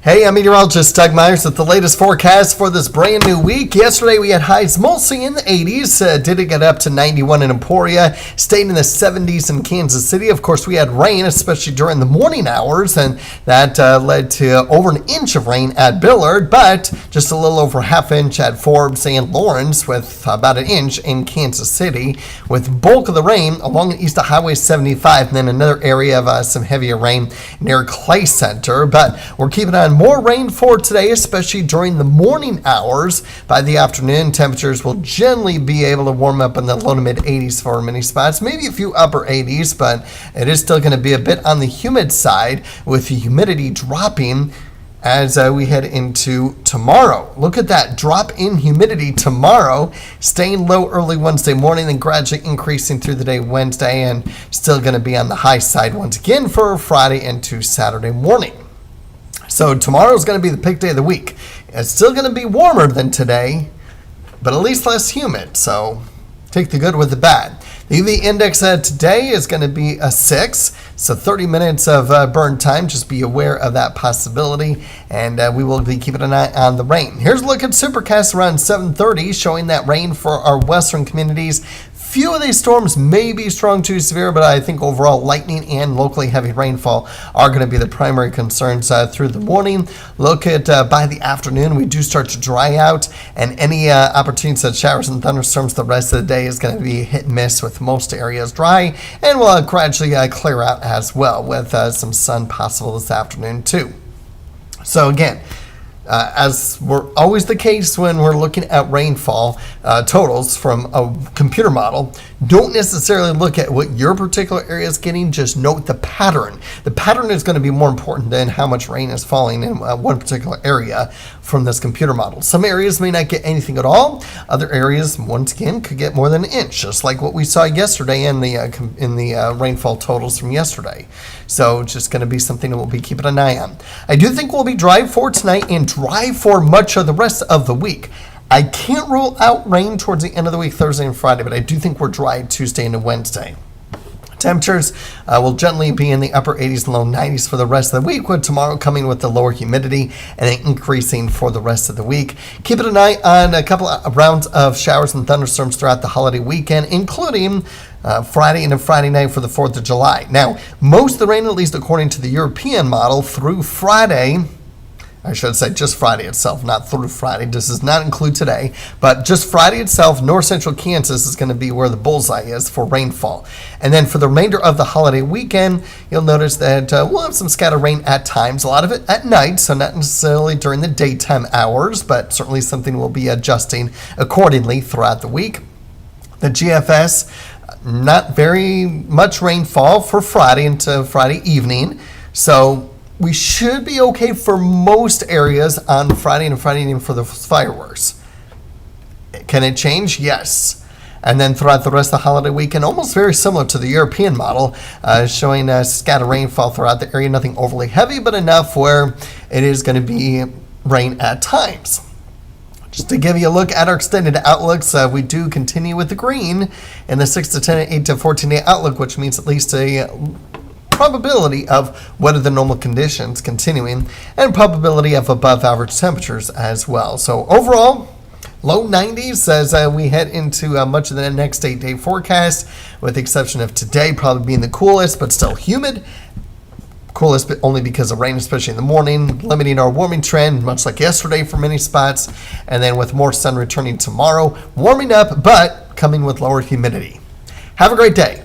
Hey, I'm meteorologist Doug Myers with the latest forecast for this brand new week. Yesterday we had highs mostly in the 80s. Did it get up to 91 in Emporia, stayed in the 70s in Kansas City. Of course, we had rain, especially during the morning hours, and that led to over an inch of rain at Billard, but just a little over half inch at Forbes and Lawrence, with about an inch in Kansas City, with bulk of the rain along the east of Highway 75, and then another area of some heavier rain near Clay Center. But we're keeping on more rain for today, especially during the morning hours. By the afternoon, temperatures will generally be able to warm up in the low to mid 80s for many spots, maybe a few upper 80s, but it is still going to be a bit on the humid side, with the humidity dropping as we head into tomorrow. Look at that drop in humidity tomorrow, staying low early Wednesday morning, then gradually increasing through the day Wednesday, and still going to be on the high side once again for Friday into Saturday morning. So tomorrow is going to be the peak day of the week. It's still going to be warmer than today, but at least less humid. So take the good with the bad. The UV index today is going to be a 6, so 30 minutes of burn time. Just be aware of that possibility, and we will be keeping an eye on the rain. Here's a look at Supercast around 7:30, showing that rain for our western communities. Few of these storms may be strong to severe, but I think overall lightning and locally heavy rainfall are going to be the primary concerns through the morning. Look at by the afternoon, we do start to dry out, and any opportunities at showers and thunderstorms the rest of the day is going to be hit and miss, with most areas dry, and will gradually clear out as well, with some sun possible this afternoon too. So again, as we're always the case when we're looking at rainfall totals from a computer model, don't necessarily look at what your particular area is getting, just note the pattern. The pattern is going to be more important than how much rain is falling in one particular area from this computer model. Some areas may not get anything at all. Other areas, once again, could get more than an inch, just like what we saw yesterday in the rainfall totals from yesterday. So just going to be something that we'll be keeping an eye on. I do think we'll be dry for tonight and dry for much of the rest of the week. I can't rule out rain towards the end of the week, Thursday and Friday, but I do think we're dry Tuesday into Wednesday. Temperatures will generally be in the upper 80s and low 90s for the rest of the week, with tomorrow coming with the lower humidity and then increasing for the rest of the week. Keeping an eye on a couple of rounds of showers and thunderstorms throughout the holiday weekend, including Friday and a Friday night for the 4th of July. Now, most of the rain, at least according to the European model, through Friday, I should say just Friday itself, not through Friday. This does not include today, but just Friday itself, north central Kansas is going to be where the bullseye is for rainfall. And then for the remainder of the holiday weekend, you'll notice that we'll have some scattered rain at times, a lot of it at night, so not necessarily during the daytime hours, but certainly something we'll be adjusting accordingly throughout the week. The GFS, not very much rainfall for Friday into Friday evening, so we should be okay for most areas on Friday and Friday evening for the fireworks. Can it change? Yes. And then throughout the rest of the holiday weekend, almost very similar to the European model, showing scattered rainfall throughout the area. Nothing overly heavy, but enough where it is going to be rain at times. Just to give you a look at our extended outlooks, we do continue with the green in the 6 to 10, 8 to 14 day outlook, which means at least a probability of wetter than normal conditions continuing, and probability of above average temperatures as well. So overall, low 90s as we head into much of the next 8-day forecast, with the exception of today probably being the coolest, but still humid. Coolest but only because of rain, especially in the morning, limiting our warming trend, much like yesterday for many spots. And then with more sun returning tomorrow, warming up, but coming with lower humidity. Have a great day.